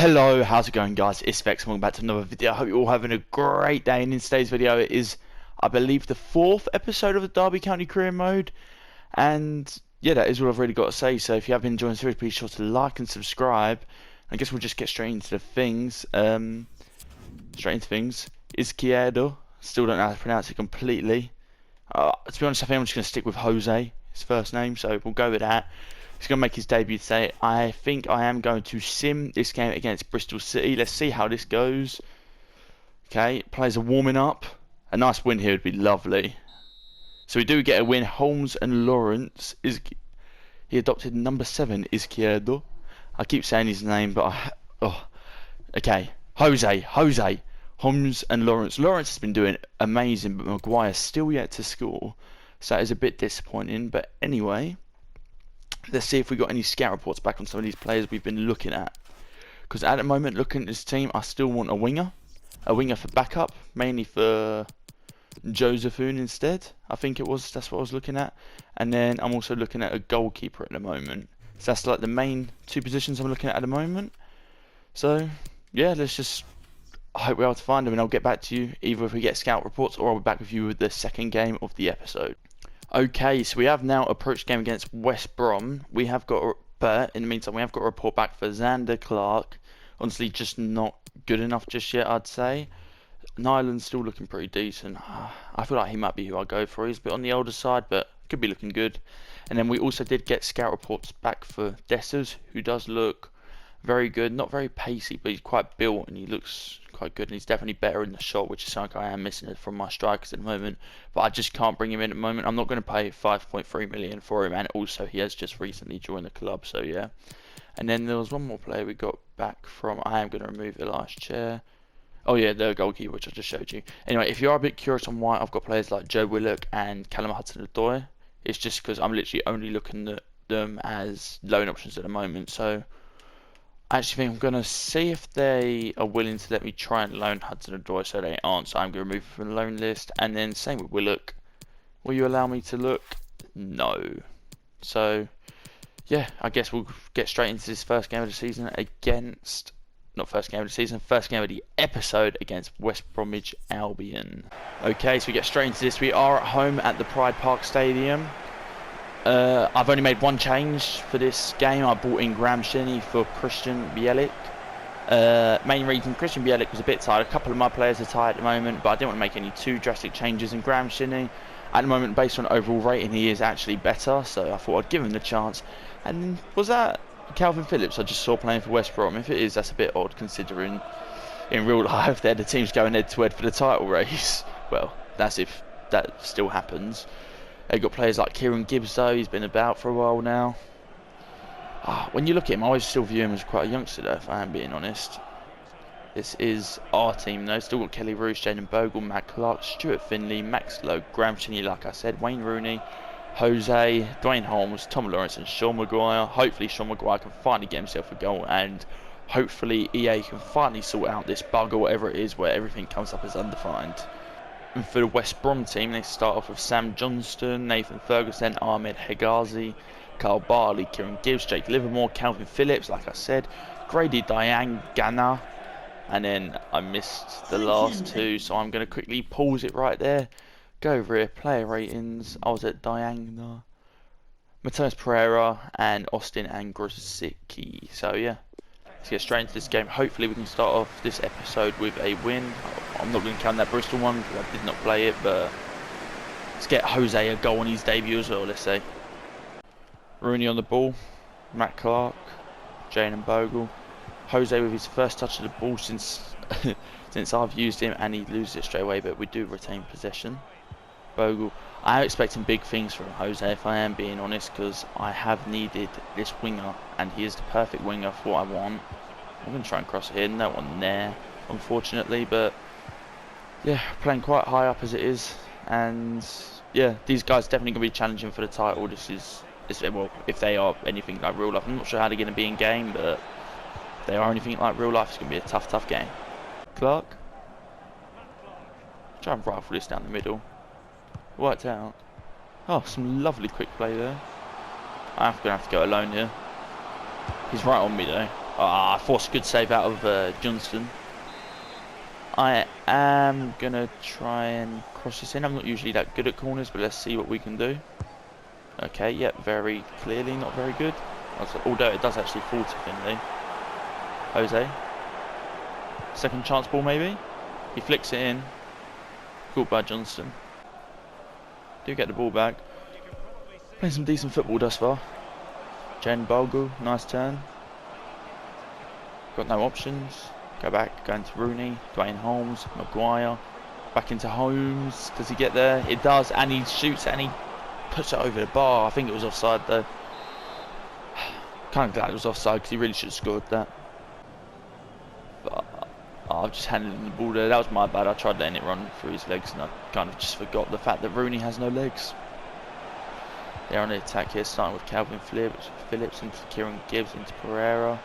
Hello, how's it going, guys? It's Vex and welcome back to another video. I hope you're all having a great day, and in today's video it is, I believe, the 4th episode of the Derby County Career Mode. And yeah, that is all I've really got to say. So if you have been enjoying the series, please be sure to like and subscribe. I guess we'll just get straight into the things. Izquierdo, still don't know how to pronounce it completely. To be honest, I think I'm just going to stick with Jose, his first name, so we'll go with that. He's going to make his debut today. I think I am going to sim this game against Bristol City. Let's see how this goes. Okay, players are warming up. A nice win here would be lovely. So we do get a win. Holmes and Lawrence. He adopted number 7, Izquierdo. I keep saying his name, but okay. Jose. Holmes and Lawrence. Lawrence has been doing amazing, but Maguire still yet to score. So that is a bit disappointing. But anyway, let's see if we got any scout reports back on some of these players we've been looking at. Because at the moment, looking at this team, I still want a winger. A winger for backup, mainly for Josephine instead. I think that's what I was looking at. And then I'm also looking at a goalkeeper at the moment. So that's like the main 2 positions I'm looking at the moment. So yeah, I hope we're able to find them, and I'll get back to you either if we get scout reports or I'll be back with you with the second game of the episode. Okay, so we have now approached the game against West Brom. But in the meantime, we have got a report back for Xander Clark. Honestly, just not good enough just yet, I'd say. Nyland's still looking pretty decent. I feel like he might be who I go for. He's a bit on the older side, but could be looking good. And then we also did get scout reports back for Dessers, who does look very good. Not very pacey, but he's quite built and he looks quite good, and he's definitely better in the shot, which is something I am missing from my strikers at the moment. But I just can't bring him in at the moment. I'm not going to pay 5.3 million for him, and also he has just recently joined the club, so yeah. And then there was one more player we got back from. I am going to remove Elias Chair. Oh yeah, the goalkeeper, which I just showed you. Anyway, if you are a bit curious on why I've got players like Joe Willock and Callum Hudson-Odoi, it's just because I'm literally only looking at them as loan options at the moment. So I actually think I'm going to see if they are willing to let me try and loan Hudson-Odoi, so they aren't. So I'm going to remove him from the loan list. And then same with Willock. Will you allow me to look? No. So yeah, I guess we'll get straight into this first game of the season against... Not first game of the season, first game of the episode against West Bromwich Albion. Okay, so we get straight into this. We are at home at the Pride Park Stadium. I've only made one change for this game. I brought in Graham Shinney for Christian Bielik. Main reason, Christian Bielik was a bit tired. A couple of my players are tired at the moment, but I didn't want to make any too drastic changes. And Graham Shinney, at the moment, based on overall rating, he is actually better. So I thought I'd give him the chance. And was that Calvin Phillips I just saw playing for West Brom? If it is, that's a bit odd considering in real life they're the teams going head to head for the title race. Well, that's if that still happens. They've got players like Kieran Gibbs though, he's been about for a while now. When you look at him, I always still view him as quite a youngster though, if I am being honest. This is our team though. Still got Kelly Roos, Jaden Bogle, Matt Clark, Stuart Finley, Max Lowe, Graham Shinney, like I said, Wayne Rooney, Jose, Dwayne Holmes, Tom Lawrence and Sean Maguire. Hopefully Sean Maguire can finally get himself a goal, and hopefully EA can finally sort out this bug or whatever it is where everything comes up as undefined. And for the West Brom team, they start off with Sam Johnston, Nathan Ferguson, Ahmed Hegazi, Carl Barley, Kieran Gibbs, Jake Livermore, Calvin Phillips, like I said, Grady Diangana, and then I missed the last 2, so I'm going to quickly pause it right there. Go over here, player ratings. I was at Diangana, Mateus Pereira, and Austin and Grosicki. So yeah, let's get straight into this game. Hopefully we can start off this episode with a win. I'm not going to count that Bristol one because I did not play it, but let's get Jose a goal on his debut as well, let's say. Rooney on the ball, Matt Clark, Jane Bogle. Jose with his first touch of the ball since I've used him, and he loses it straight away, but we do retain possession. Bogle. I am expecting big things from Jose, if I am being honest, because I have needed this winger, and he is the perfect winger for what I want. I'm going to try and cross it here, no one there, unfortunately, but yeah, playing quite high up as it is, and yeah, these guys definitely going to be challenging for the title. This is well, if they are anything like real life. I'm not sure how they're going to be in game, but if they are anything like real life, it's going to be a tough game. Clark. Try and rifle this down the middle. Worked out. Oh, some lovely quick play there. I'm going to have to go alone here. He's right on me though. Ah, I forced a good save out of Johnston. I am going to try and cross this in. I'm not usually that good at corners, but let's see what we can do. Okay, yep, very clearly not very good. Although it does actually fall to Finley. Jose. Second chance ball maybe. He flicks it in. Caught by Johnston. Do get the ball back. Playing some decent football thus far. Jen Bogu, nice turn. Got no options. Go back, going to Rooney, Dwayne Holmes, Maguire. Back into Holmes. Does he get there? It does, and he shoots and he puts it over the bar. I think it was offside though. Kind of glad it was offside because he really should have scored that. But I've just handed him the ball there. That was my bad. I tried letting it run through his legs and I kind of just forgot the fact that Rooney has no legs. They're on the attack here, starting with Calvin Phillips into Kieran Gibbs into Pereira.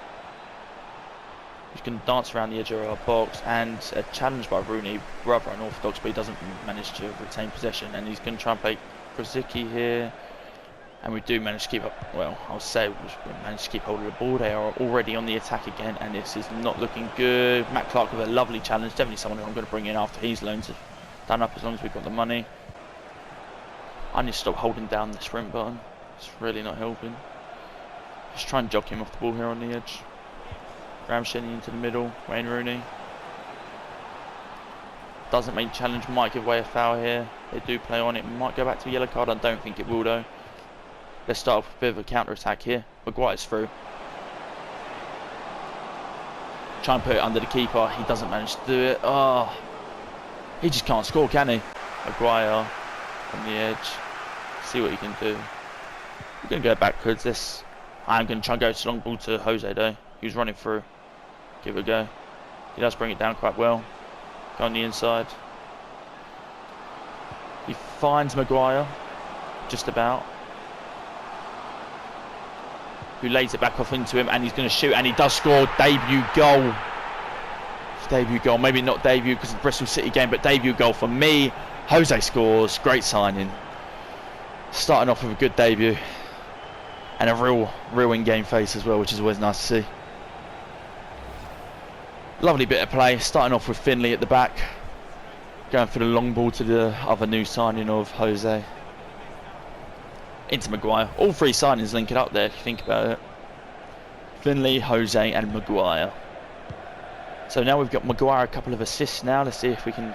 He's going to dance around the edge of our box, and a challenge by Rooney, rather unorthodox, but he doesn't manage to retain possession, and he's going to try and play Krasicki here, and we do manage to keep up. Well, I'll say we managed to keep hold of the ball. They are already on the attack again, and this is not looking good. Matt Clark with a lovely challenge, definitely someone who I'm going to bring in after he's loaned to done up as long as we've got the money. I need to stop holding down the sprint button. It's really not helping. Just try and jock him off the ball here on the edge. Graham Shenny into the middle. Wayne Rooney. Doesn't make challenge. Might give away a foul here. They do play on it. Might go back to a yellow card. I don't think it will though. Let's start off with a bit of a counter attack here. Maguire's through. Try and put it under the keeper. He doesn't manage to do it. Oh, he just can't score, can he? Maguire on the edge. See what he can do. We're going to go backwards. I'm going to try and go to long ball to Jose though. Who's running through. Give it a go. He does bring it down quite well. Go on the inside. He finds Maguire. Just about. Who lays it back off into him, and he's going to shoot, and he does score. Debut goal. Debut goal. Maybe not debut because of the Bristol City game, but debut goal for me. Jose scores. Great signing. Starting off with a good debut. And a real in-game face as well, which is always nice to see. Lovely bit of play. Starting off with Finley at the back. Going for the long ball to the other new signing of Jose. Into Maguire. All three signings link it up there if you think about it. Finley, Jose and Maguire. So now we've got Maguire a couple of assists now. Let's see if we can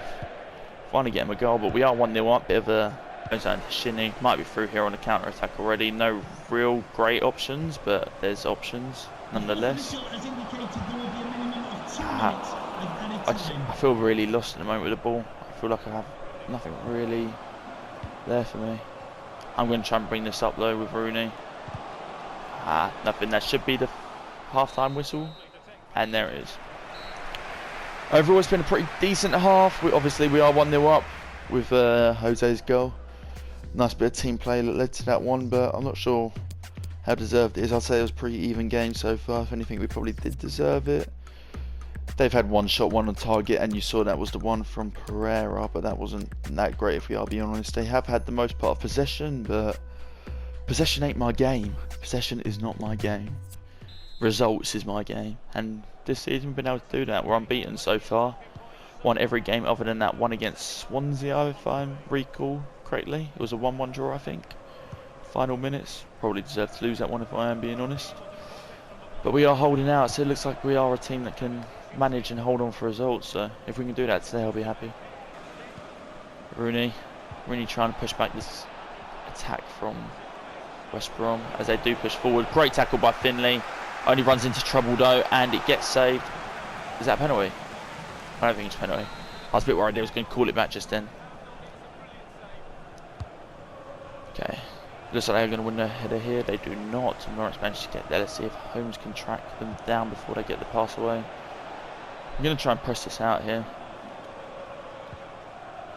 finally get him a goal. But we are 1-0 up. Bit of a Shinny. Might be through here on the counter attack already. No real great options, but there's options nonetheless. I feel really lost at the moment with the ball. I feel like I have nothing really there for me. I'm going to try and bring this up though with Rooney. Nothing. That should be the half-time whistle, and there it is. Overall, it's been a pretty decent half. Obviously, we are 1-0 up with Jose's goal. Nice bit of team play that led to that one, but I'm not sure how deserved it is. I'd say it was a pretty even game so far. If anything, we probably did deserve it. They've had one shot, one on target, and you saw that was the one from Pereira, but that wasn't that great if we are being honest. They have had the most part of possession, but possession ain't my game. Possession is not my game. Results is my game, and this season we've been able to do that. We're unbeaten so far. Won every game other than that one against Swansea, if I recall correctly. It was a 1-1 draw, I think. Final minutes. Probably deserved to lose that one if I am being honest. But we are holding out, so it looks like we are a team that can manage and hold on for results. So if we can do that today, I'll be happy. Rooney trying to push back this attack from West Brom as they do push forward. Great tackle by Finley. Only runs into trouble though, and it gets saved. Is that a penalty? I don't think it's a penalty. I was a bit worried they was going to call it back just then. Okay. Looks like they're going to win the header here. They do not. Norwich managed to get there. Let's see if Holmes can track them down before they get the pass away. I'm going to try and press this out here.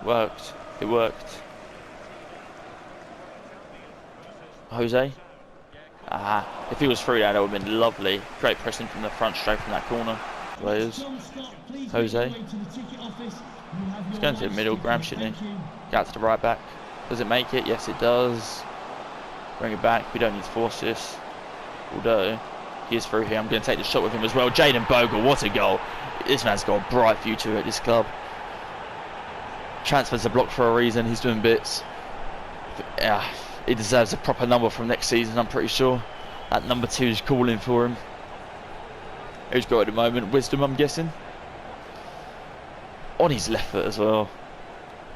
Worked. It worked. Jose. If he was through that would have been lovely. Great pressing from the front, straight from that corner. Players. Jose. He's going to the middle. Graham Shinny. Get out to the right back. Does it make it? Yes, it does. Bring it back. We don't need to force this. Although, He is through here. I'm going to take the shot with him as well. Jaden Bogle, what a goal. This man's got a bright future at this club. Transfers are blocked for a reason. He's doing bits. Yeah, he deserves a proper number from next season, I'm pretty sure. That number 2 is calling for him. Who's got it at the moment? Wisdom, I'm guessing. On his left foot as well.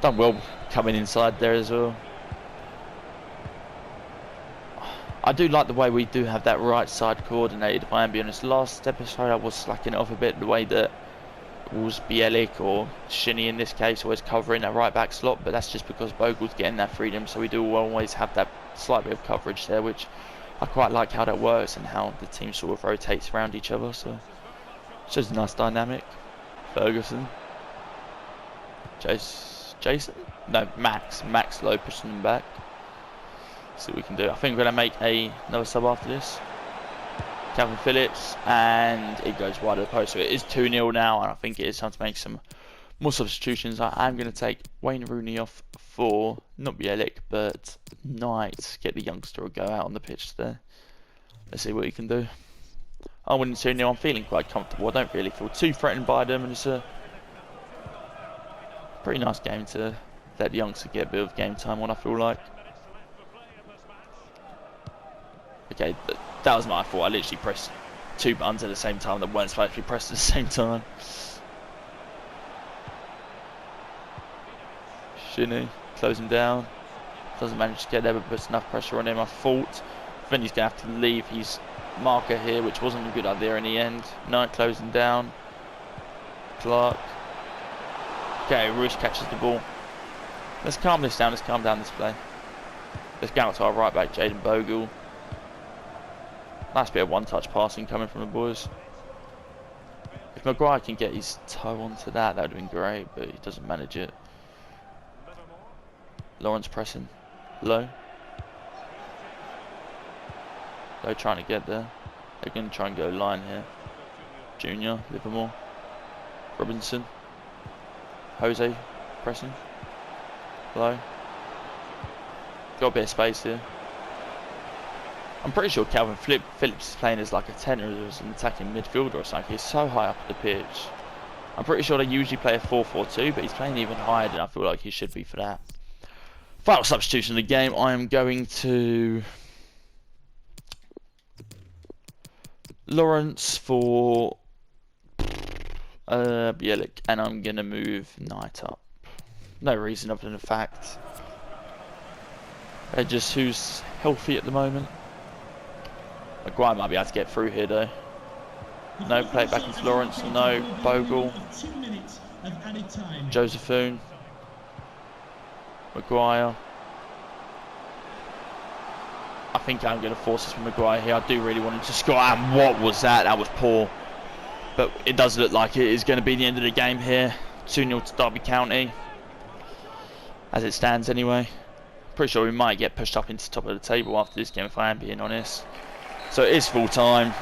Done well coming inside there as well. I do like the way we do have that right side coordinated, if I am being honest. Last episode I was slacking it off a bit, the way that it was Bielik or Shinny in this case always covering that right back slot, but that's just because Bogle's getting that freedom, so we do always have that slight bit of coverage there, which I quite like how that works and how the team sort of rotates around each other, so it's just a nice dynamic. Ferguson. Jason? No, Max Low pushing them back. See what we can do. I think we're going to make another sub after this. Calvin Phillips, and it goes wide of the post. So it is 2-0 now, and I think it is time to make some more substitutions. I am going to take Wayne Rooney off for, not Bielik, but Knight. Get the youngster to go out on the pitch there. Let's see what he can do. I'm winning 2-0. I'm feeling quite comfortable. I don't really feel too threatened by them, and it's a pretty nice game to let the youngster get a bit of game time on, I feel like. Okay, that was my fault. I literally pressed 2 buttons at the same time that weren't supposed to be pressed at the same time. Shinny, close him down. Doesn't manage to get there, but puts enough pressure on him. I thought Vinny's going to have to leave his marker here, which wasn't a good idea in the end. Knight closing down. Clark. Okay, Rush catches the ball. Let's calm this down. Let's calm down this play. Let's go out to our right back, Jaden Bogle. Nice bit of one-touch passing coming from the boys. If Maguire can get his toe onto that, that would have been great, but he doesn't manage it. Lawrence pressing. Low. Low trying to get there. They're going to try and go line here. Junior, Livermore. Robinson. Jose pressing. Low. Got a bit of space here. I'm pretty sure Calvin Phillips is playing as like a 10 or as an attacking midfielder or something. He's so high up the pitch. I'm pretty sure they usually play a 4-4-2, but he's playing even higher than I feel like he should be for that. Final substitution of the game. I am going to Lawrence for Bielik, and I'm going to move Knight up. No reason other than the fact. Just who's healthy at the moment. Maguire might be able to get through here though. No, play it back into Lawrence. No, Bogle. Josephine. Maguire. I think I'm going to force this with Maguire here. I do really want him to score. And what was that? That was poor. But it does look like it is going to be the end of the game here. 2-0 to Derby County. As it stands anyway. Pretty sure we might get pushed up into the top of the table after this game, if I am being honest. So it is full time.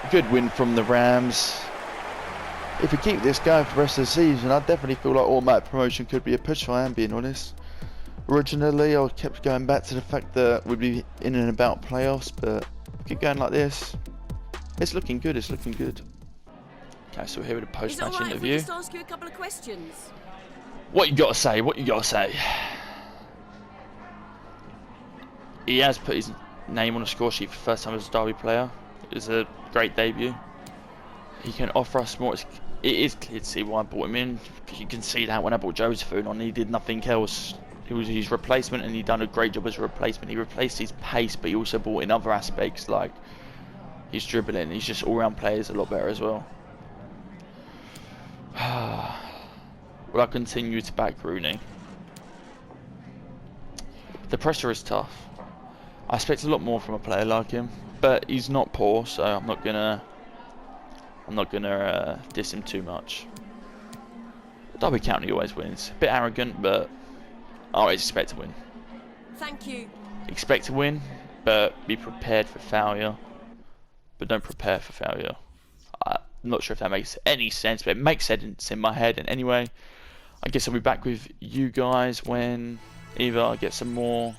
Good win from the Rams. If we keep this going for the rest of the season, I definitely feel like automatic promotion could be a push, if I am being honest. Originally, I kept going back to the fact that we'd be in and about playoffs, but keep going like this. It's looking good, it's looking good. Okay, so we're here with a post-match interview. Just ask you a couple of questions. What you got to say? What you got to say? He has put his name on a score sheet for the first time as a Derby player. It was a great debut. He can offer us more. It is clear to see why I brought him in, because you can see that when I brought Josephine on, he did nothing else. He was his replacement, and he done a great job as a replacement. He replaced his pace, but he also brought in other aspects like his dribbling. He's just all-round players a lot better as well. Will I continue to back Rooney? The pressure is tough. I expect a lot more from a player like him, but he's not poor, so I'm not gonna diss him too much. Derby County always wins. A bit arrogant, but I always expect to win. Thank you. Expect to win, but be prepared for failure. But don't prepare for failure. I'm not sure if that makes any sense, but it makes sense in my head. And anyway, I guess I'll be back with you guys when either I get some more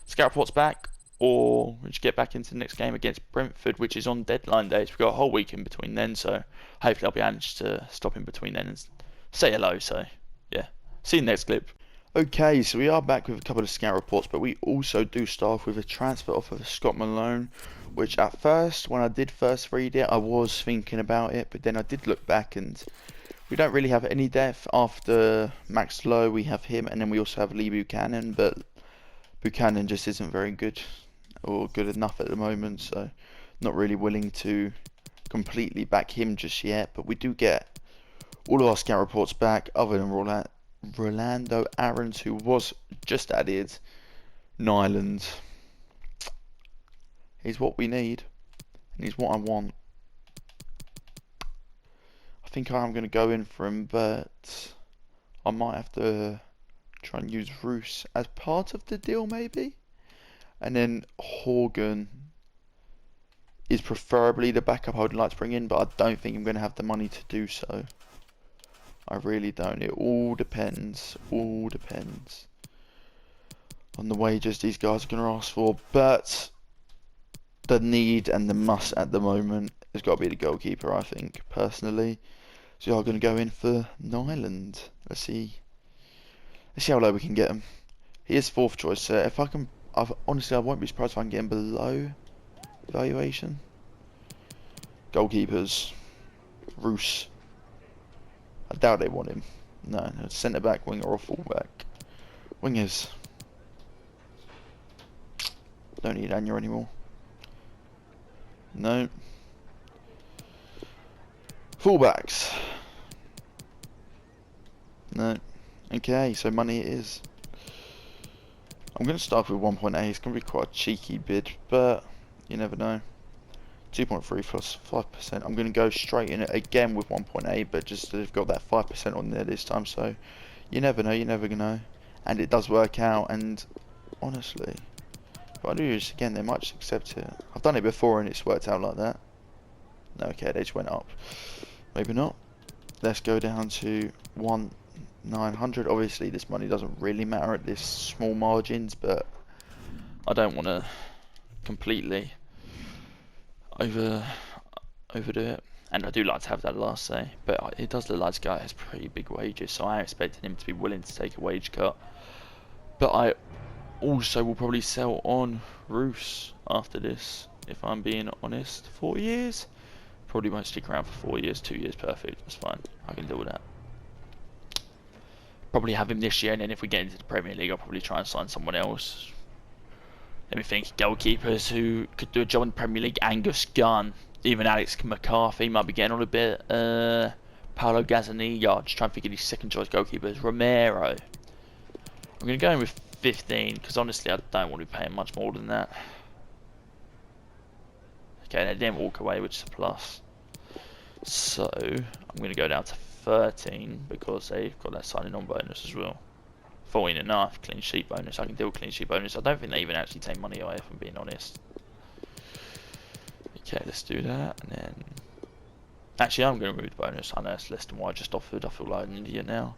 scout reports back, or we just get back into the next game against Brentford, which is on deadline days. We've got a whole week in between then, so hopefully I'll be able to stop in between then and say hello. So, yeah, see you in the next clip. Okay, so we are back with a couple of scout reports, but we also do start off with a transfer offer for Scott Malone, which at first, when I did first read it, I was thinking about it, but then I did look back and we don't really have any depth. After Max Lowe, we have him, and then we also have Lee Buchanan, but Buchanan just isn't very good or good enough at the moment, so not really willing to completely back him just yet. But we do get all of our scout reports back, other than Rolando Aarons, who was just added. Nyland. He's what we need, and he's what I want. I think I'm going to go in for him, but I might have to try and use Roos as part of the deal, maybe. And then Horgan is preferably the backup I would like to bring in, but I don't think I'm going to have the money to do so. I really don't. It all depends on the wages these guys are going to ask for. But the need and the must at the moment has got to be the goalkeeper, I think, personally. So I'm going to go in for Nyland. Let's see how low we can get him. He is fourth choice, so if I can, honestly, I won't be surprised if I can get him below valuation. Goalkeepers. Roos. I doubt they want him. No, centre back, winger, or full back. Wingers. Don't need Anya anymore. No. Fullbacks. No. Okay, so money it is. I'm going to start with 1.8. It's going to be quite a cheeky bid, but you never know. 2.3 plus 5%. I'm going to go straight in it again with 1.8, but just they've got that 5% on there this time, so you never know, you never know. And it does work out, and honestly, if I do this again, they might just accept it. I've done it before and it's worked out like that. No, okay, they just went up. Maybe not. Let's go down to 1,900. Obviously, this money doesn't really matter at this small margins, but I don't want to completely overdo it. And I do like to have that last say, but it does look like this guy has pretty big wages, so I expected him to be willing to take a wage cut. But I also will probably sell on Roos after this, if I'm being honest. 4 years? Probably won't stick around for 4 years, 2 years perfect, that's fine. I can deal with that. Probably have him this year, and then if we get into the Premier League, I'll probably try and sign someone else. Let me think. Goalkeepers who could do a job in the Premier League. Angus Gunn. Even Alex McCarthy might be getting on a bit. Paolo Gazzaniga. Just trying to think of these second choice goalkeepers. Romero. I'm going to go in with 15, because honestly I don't want to be paying much more than that. Okay, they didn't walk away, which is a plus. So, I'm going to go down to 13, because they've got that signing on bonus as well. 14.5 clean sheet bonus. I can deal with clean sheet bonus. I don't think they even actually take money away, if I'm being honest. Okay, let's do that, and then actually I'm going to remove the bonus. I know it's less than what I just offered. I feel like an idiot now.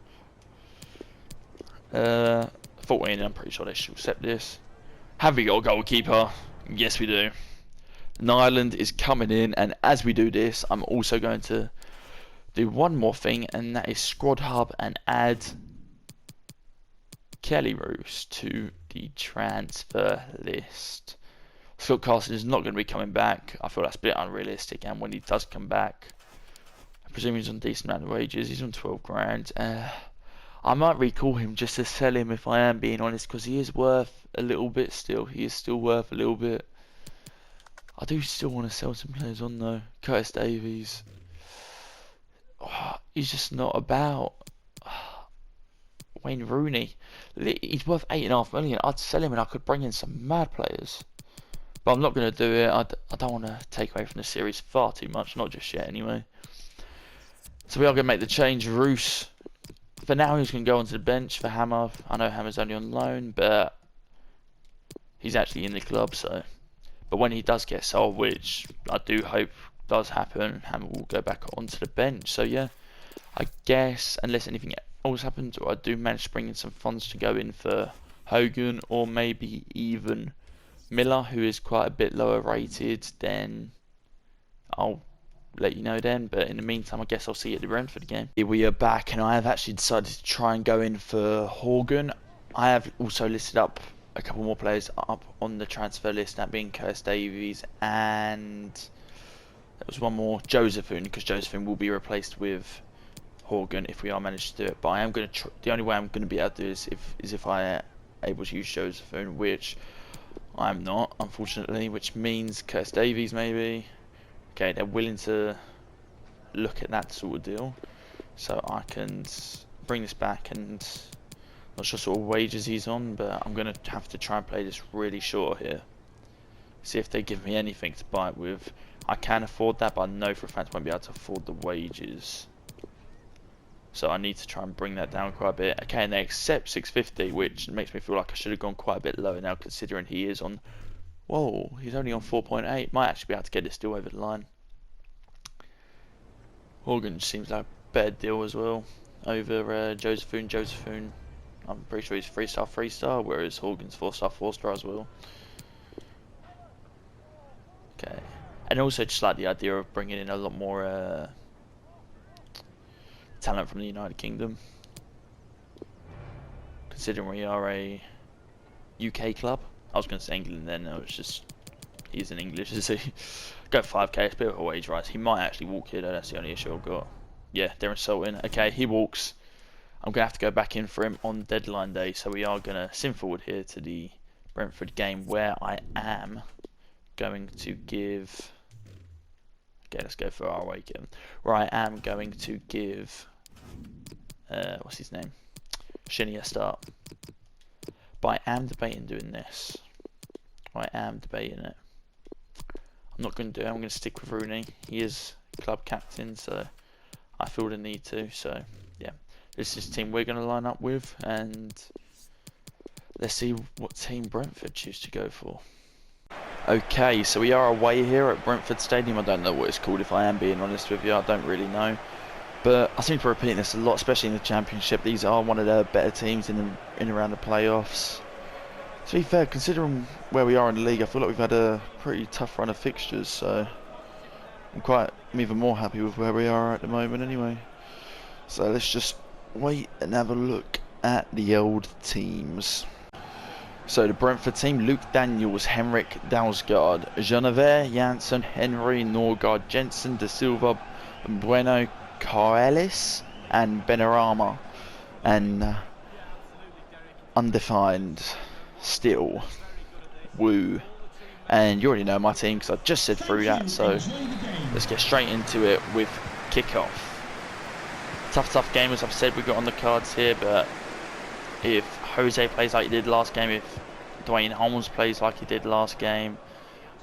14, I'm pretty sure they should accept this. Have we got a goalkeeper? Yes, we do. Nyland is coming in, and as we do this, I'm also going to do one more thing, and that is Squad Hub and add Kelly Roos to the transfer list. Scott Carson is not going to be coming back. I feel that's a bit unrealistic, and when he does come back, I presume he's on a decent amount of wages. He's on 12 grand. I might recall him just to sell him, if I am being honest, because he is worth a little bit still. He is still worth a little bit. I do still want to sell some players on though. Curtis Davies. Oh, he's just not about. Wayne Rooney. He's worth 8.5 million. I'd sell him and I could bring in some mad players. But I'm not going to do it. I don't want to take away from the series far too much. Not just yet anyway. So we are going to make the change. Roos. For now he's going to go onto the bench for Hammer. I know Hammer's only on loan, but he's actually in the club, so. But when he does get sold, which I do hope does happen, Hammer will go back onto the bench. So yeah, I guess unless anything else happens, or I do manage to bring in some funds to go in for Hogan, or maybe even Miller, who is quite a bit lower rated, then I'll let you know then. But in the meantime, I guess I'll see you at the Brentford game. Here we are back, and I have actually decided to try and go in for Horgan. I have also listed up a couple more players up on the transfer list, that being Curse Davies, and there was one more, Josephine, because Josephine will be replaced with Horgan if we are managed to do it. But I am going to the only way I'm going to be able to do this is if I am able to use Josephine, which I'm not, unfortunately, which means Curse Davies maybe. Okay, they're willing to look at that sort of deal, so I can bring this back, and not sure sort of wages he's on, but I'm going to have to try and play this really short here. See if they give me anything to buy it with. I can afford that, but I know for a fact I won't be able to afford the wages. So I need to try and bring that down quite a bit. Okay, and they accept 650, which makes me feel like I should have gone quite a bit lower now, considering he is on... Whoa, he's only on 4.8. Might actually be able to get it still over the line. Horgan seems like a better deal as well over Josephine. Josephine, I'm pretty sure he's 3-star, 3-star, whereas Horgan's 4-star, 4-star as well. Okay, and also just like the idea of bringing in a lot more talent from the United Kingdom, considering we are a UK club. I was going to say England then, no, it's just he's in English, is he? Go 5k, it's a bit of a wage rise. He might actually walk here though, that's the only issue I've got. Yeah, they're insulting. Okay, he walks. I'm going to have to go back in for him on deadline day, so we are going to sim forward here to the Brentford game, where I am going to give... Okay, let's go for our away game. Where I am going to give... what's his name? Shinny a start. But I am debating doing this. I am debating it. I'm not going to do it. I'm going to stick with Rooney. He is club captain, so I feel the need to. So, yeah. This is the team we're going to line up with. And let's see what team Brentford choose to go for. Okay, so we are away here at Brentford Stadium. I don't know what it's called, if I am being honest with you. I don't really know. But I seem to repeat this a lot, especially in the Championship. These are one of the better teams in and around the playoffs. To be fair, considering where we are in the league, I feel like we've had a pretty tough run of fixtures. So I'm even more happy with where we are at the moment anyway. So let's just wait and have a look at the old teams. So the Brentford team: Luke Daniels, Henrik Dalsgaard, Genevieve, Janssen, Henry, Norgard, Jensen, De Silva, Bueno, Carlis, and Benarama, and undefined still Woo. And you already know my team because I just said through that, so let's get straight into it with kickoff. Tough game, as I've said, we got on the cards here, but if Jose plays like he did last game, if Dwayne Holmes plays like he did last game,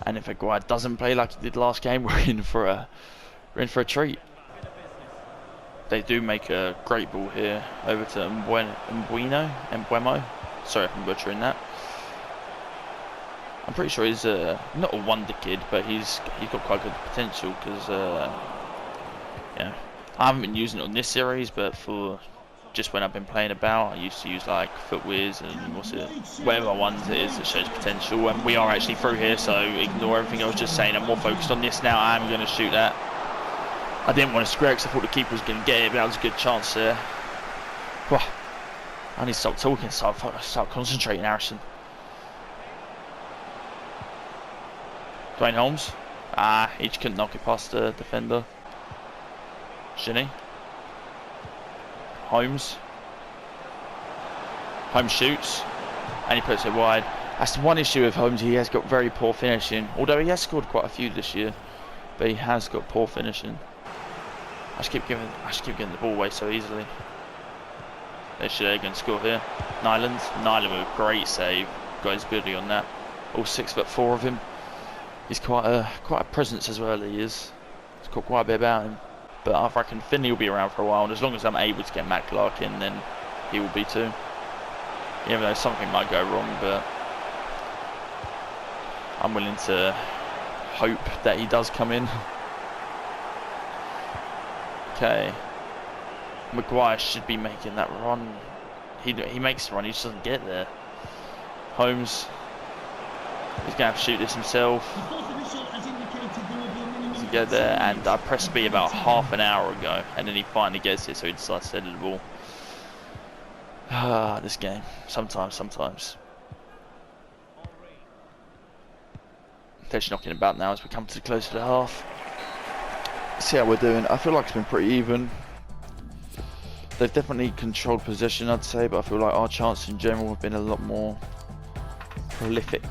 and if Maguire doesn't play like he did last game, we're in for a treat. They do make a great ball here over to Mbuemo. Sorry if I'm butchering that. I'm pretty sure he's not a wonder kid, but he's got quite good potential because yeah, I haven't been using it on this series, but for just when I've been playing about, I used to use like Footwiz and whatever ones it is that shows potential. And we are actually through here, so ignore everything I was just saying. I'm more focused on this now. I am going to shoot that. I didn't want to square because I thought the keeper was going to get it, but that was a good chance there. Whew. I need to stop talking, start concentrating, Harrison. Dwayne Holmes. He just couldn't knock it past the defender. Shinny. Holmes shoots, and he puts it wide. That's the one issue with Holmes. He has got very poor finishing, although he has scored quite a few this year, but he has got poor finishing. I just keep getting the ball away so easily. They should go and score here. Nyland with a great save. Got his ability on that. All 6'4" of him. He's quite a presence as well. He is. He's got quite a bit about him. But I reckon Finley will be around for a while, and as long as I'm able to get Matt Clark in, then he will be too. Even though something might go wrong, but I'm willing to hope that he does come in. Okay. Maguire should be making that run. He makes the run, he just doesn't get there. Holmes. He's going to have to shoot this himself. Doesn't get there, and I pressed B about half an hour ago, and then he finally gets it, so he decides to head the ball. Ah, this game. Sometimes. They're just knocking about now as we come to the close of the half. See how we're doing. I feel like it's been pretty even. They've definitely controlled possession, I'd say, but I feel like our chances in general have been a lot more prolific.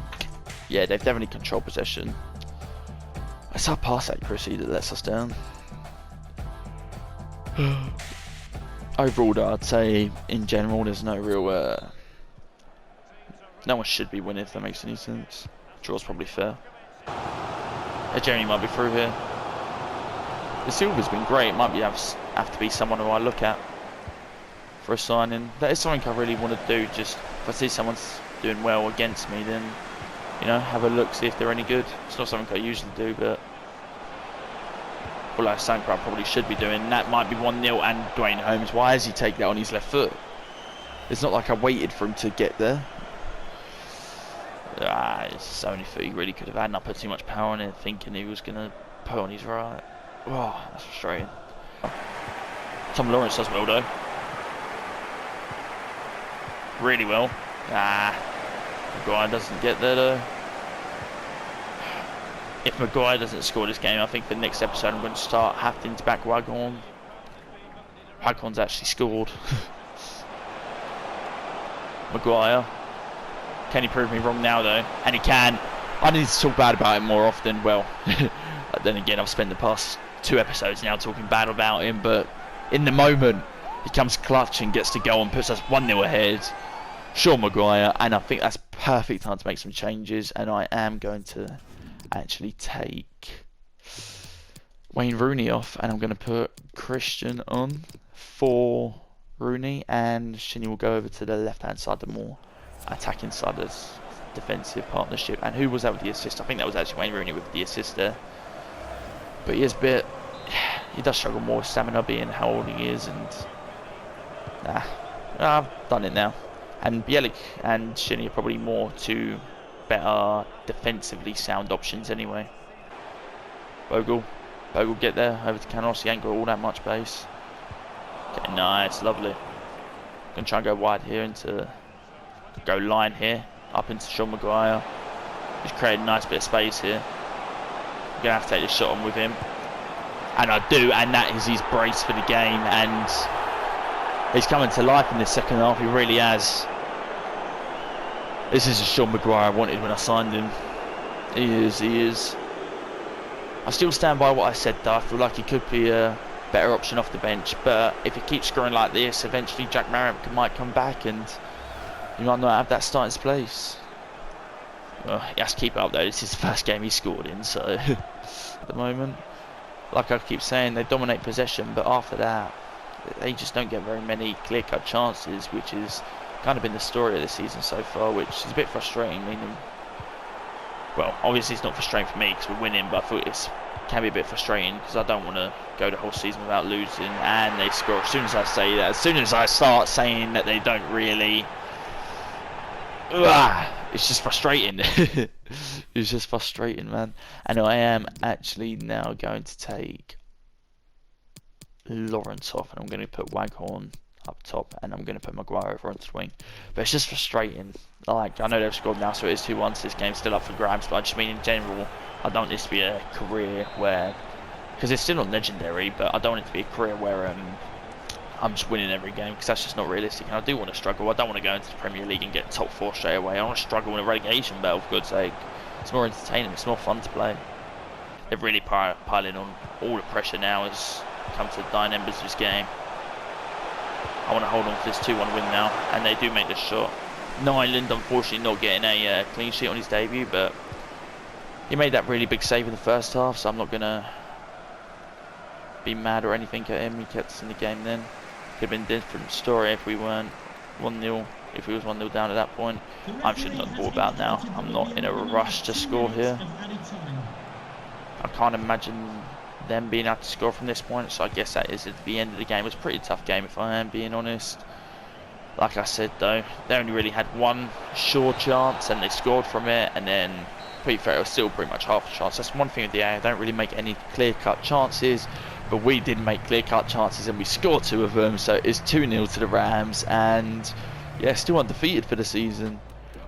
Yeah, they've definitely controlled possession. It's our pass accuracy that lets us down. Overall, though, I'd say in general, there's no real. No one should be winning, if that makes any sense. Draw's probably fair. Jeremy might be through here. The Silver's been great. It might be have to be someone who I look at for a signing. That is something I really want to do. Just if I see someone's doing well against me, then you know, have a look, see if they're any good. It's not something I usually do, but well, like something I probably should be doing. That might be 1-0, and Dwayne Holmes. Why does he take that on his left foot? It's not like I waited for him to get there. It's the only foot he really could have had, and I put too much power on it, thinking he was going to put on his right. Oh, that's frustrating. Tom Lawrence does well, though. Really well. Maguire doesn't get there, though. If Maguire doesn't score this game, I think the next episode I'm going to start having to back Waghorn. Waghorn's actually scored. Maguire. Can he prove me wrong now, though? And he can. I need to talk bad about him more often. Well, then again, I've spent the past 2 episodes now talking bad about him, but in the moment, he comes clutch and gets to go and puts us 1-0 ahead. Sure, Maguire, and I think that's perfect time to make some changes, and I am going to actually take Wayne Rooney off, and I'm going to put Christian on for Rooney, and Shinny will go over to the left-hand side, the more attacking side of this defensive partnership. And who was that with the assist? I think that was actually Wayne Rooney with the assist there. But he does struggle more with stamina, being how old he is, and I've done it now. And Bielik and Shinny are probably more 2 better defensively sound options anyway. Bogle get there over to Canos. He ain't got all that much pace. Okay, nice, lovely. Gonna try and go wide here go line here up into Sean Maguire. He's created a nice bit of space here. I'm gonna have to take this shot on with him, and I do, and that is his brace for the game, and he's coming to life in this second half. He really has. This is the Sean Maguire I wanted when I signed him. He is. I still stand by what I said, though. I feel like he could be a better option off the bench, but if he keeps scoring like this, eventually Jack Marriott might come back and you might not have that starting place. Well, he has to keep it up, though. This is the first game he scored in, so at the moment, like I keep saying, they dominate possession, but after that, they just don't get very many clear-cut chances, which has kind of been the story of the season so far, which is a bit frustrating. Meaning, well, obviously it's not frustrating for me because we're winning, but I thought it can be a bit frustrating because I don't want to go the whole season without losing, and they score. As soon as I say that, as soon as I start saying that they don't really, it's just frustrating. It's just frustrating, man. And I am actually now going to take Lawrence off, and I'm going to put Waghorn up top, and I'm going to put Maguire over onto the wing. But it's just frustrating. Like, I know they've scored now, so it is 2-1, so this game's still up for grabs, but I just mean in general, I don't want this to be a career where, because it's still not legendary, but I don't want it to be a career where I'm just winning every game, because that's just not realistic, and I do want to struggle. I don't want to go into the Premier League and get top 4 straight away. I want to struggle in a relegation battle, for God's sake. It's more entertaining, it's more fun to play. They're really piling on all the pressure now as come to the dying embers of this game. I want to hold on to this 2-1 win now, and they do make the shot. Nyland, unfortunately, not getting a clean sheet on his debut, but he made that really big save in the first half, so I'm not going to be mad or anything at him. He kept us in the game then. Could have been a different story if we weren't 1-0, if we was 1-0 down at that point. I'm shooting the ball about now. I'm not in a rush to score here. I can't imagine them being able to score from this point, so I guess that is at the end of the game. It was a pretty tough game, if I am being honest. Like I said though, they only really had one sure chance and they scored from it, and then to be fair, it was still pretty much half a chance. That's one thing with the A. They don't really make any clear-cut chances, but we did make clear-cut chances and we scored 2 of them, so it's 2-0 to the Rams, and yeah, still undefeated for the season.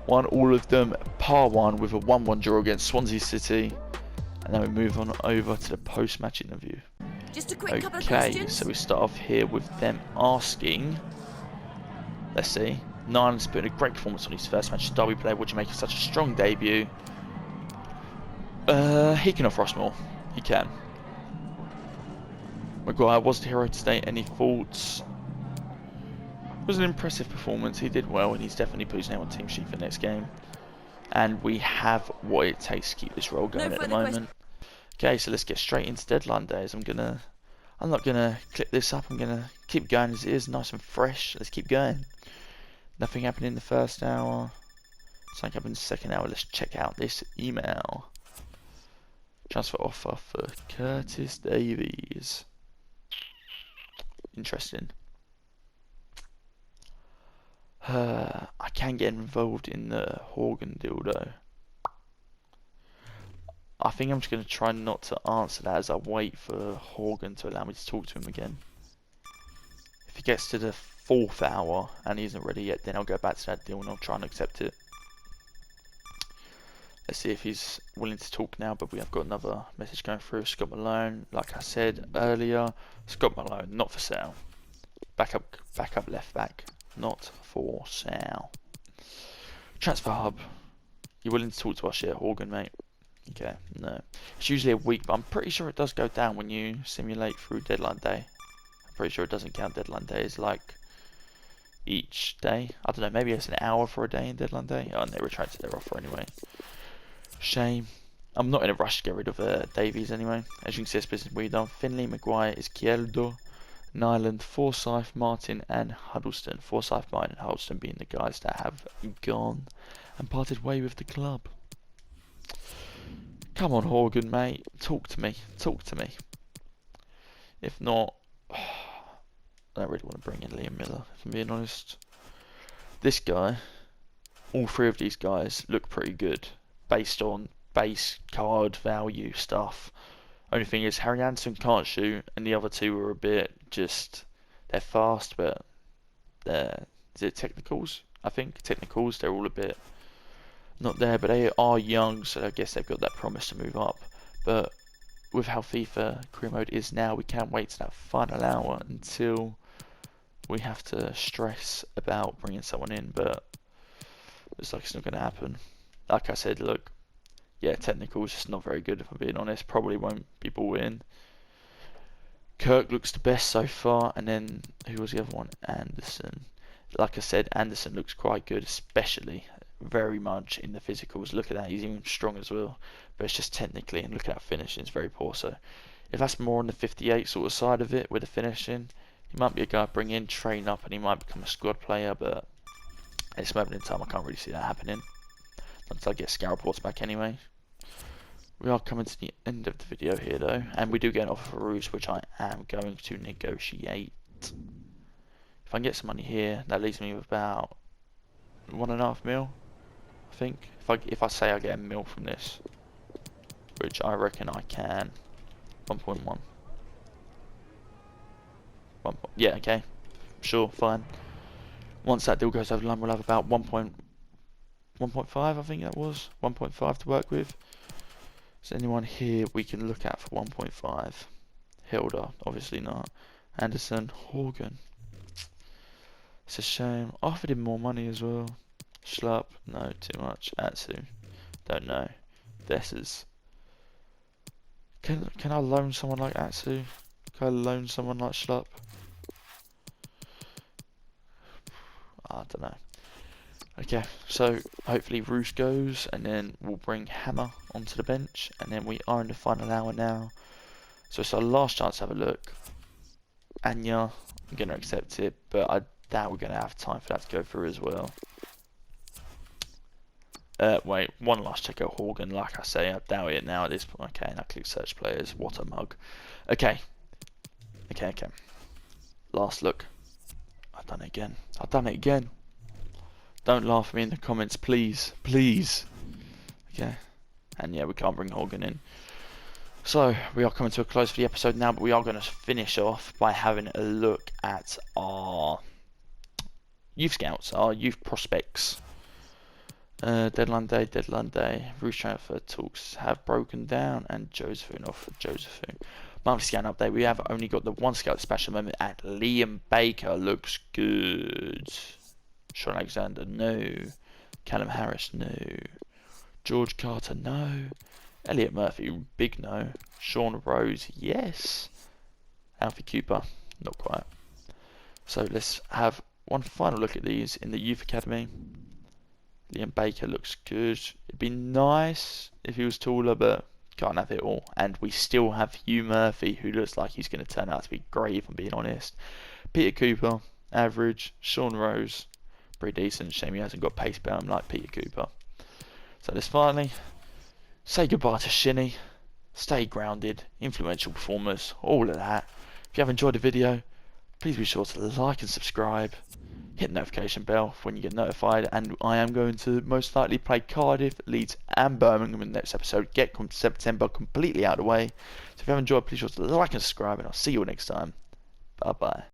Won all of them, par 1 with a 1-1 draw against Swansea City, and then we move on over to the post-match interview. Just a quick couple of Okay, questions. so we start off here with them asking, let's see, Nilan's put in a great performance on his first match as Derby player. Would you make it such a strong debut? He can offer us more. He can. Maguire was the hero today. Any thoughts? It was an impressive performance. He did well, and he's definitely put his name on team sheet for next game. And we have what it takes to keep this role going at the moment. Okay, so let's get straight into deadline days. I'm not gonna clip this up. I'm gonna keep it going as it is, nice and fresh. Let's keep going. Nothing happened in the first hour. Something happened in the second hour. Let's check out this email. Transfer offer for Curtis Davies. Interesting. I can get involved in the Horgan deal though. I think I'm just going to try not to answer that as I wait for Horgan to allow me to talk to him again. If he gets to the 4th hour and he isn't ready yet, then I'll go back to that deal and I'll try and accept it. Let's see if he's willing to talk now, but we have got another message going through. Scott Malone, like I said earlier, Scott Malone, not for sale. Backup left back, not for sale. Transfer Hub, you willing to talk to us yet, Horgan, mate? Okay, no. It's usually a week, but I'm pretty sure it does go down when you simulate through deadline day. I'm pretty sure it doesn't count deadline days like each day. I don't know, maybe it's an hour for a day in deadline day. Oh, and they retracted their offer anyway. Shame. I'm not in a rush to get rid of Davies anyway. As you can see, it's business we done. Finley, Maguire, Izquierdo, Nyland, Forsyth, Martin, and Huddleston. Forsyth, Martin, and Huddleston being the guys that have gone and parted way with the club. Come on, Horgan, mate. Talk to me. Talk to me. If not, I don't really want to bring in Liam Miller, if I'm being honest. This guy, all 3 of these guys look pretty good based on base card value stuff. Only thing is, Harry Anderson can't shoot, and the other 2 are a bit just, they're fast, but they're, is it technicals? I think technicals, they're all a bit not there, but they are young, so I guess they've got that promise to move up. But with how FIFA career mode is now, we can't wait to that final hour until we have to stress about bringing someone in, but looks like it's not going to happen. Like I said, look, yeah, technical is just not very good if I'm being honest. Probably won't be bought in. Kirk looks the best so far, and then who was the other one? Anderson. Like I said, Anderson looks quite good, especially very much in the physicals. Look at that, he's even strong as well. But it's just technically, and look at that finishing, it's very poor. So if that's more on the 58 sort of side of it with the finishing, he might be a guy to bring in, train up, and he might become a squad player. But at this moment in time, I can't really see that happening until I get scout reports back anyway. We are coming to the end of the video here though, and we do get an offer for Roos, which I am going to negotiate. If I can get some money here, that leaves me with about 1.5 mil, I think. If I say I get a mil from this, which I reckon I can, 1.1. Yeah, okay, sure, fine. Once that deal goes over the line, we'll have about 1.5, I think that was 1.5 to work with. Is there anyone here we can look at for 1.5? Hilda, obviously not. Anderson, Horgan. It's a shame. I offered him more money as well. Schlupp, no, too much. Atsu, don't know. Dessers. Can I loan someone like Atsu? Can I loan someone like Schlupp? I don't know. Okay, so hopefully Roos goes, and then we'll bring Hammer onto the bench, and then we are in the final hour now. So it's our last chance to have a look. Anya, I'm going to accept it, but I doubt we're going to have time for that to go through as well. Wait, one last check out Horgan, like I say, I doubt it now at this point. Okay, and I click search players, what a mug. Okay. Last look. I I've done it again. I've done it again. Don't laugh at me in the comments, please. Please. Okay. And yeah, we can't bring Hogan in. So, we are coming to a close for the episode now, but we are going to finish off by having a look at our youth scouts, our youth prospects. Deadline day. Roost transfer talks have broken down, and Josephine off for Josephine. Monthly scan update. We have only got the one scout dispatch at the moment, and Liam Baker looks good. Sean Alexander, no. Callum Harris, no. George Carter, no. Elliot Murphy, big no. Sean Rose, yes. Alfie Cooper, not quite. So let's have one final look at these in the youth academy. Liam Baker looks good. It'd be nice if he was taller, but can't have it all. And we still have Hugh Murphy, who looks like he's going to turn out to be great, if I'm being honest. Peter Cooper, average. Sean Rose, pretty decent. Shame he hasn't got pace behind him like Peter Cooper. So let's finally say goodbye to Shinny. Stay grounded, influential performers, all of that. If you have enjoyed the video, please be sure to like and subscribe. Hit the notification bell when you get notified, and I am going to most likely play Cardiff, Leeds and Birmingham in the next episode. Get September completely out of the way. So if you have enjoyed, please be sure to like and subscribe, and I'll see you all next time. Bye bye.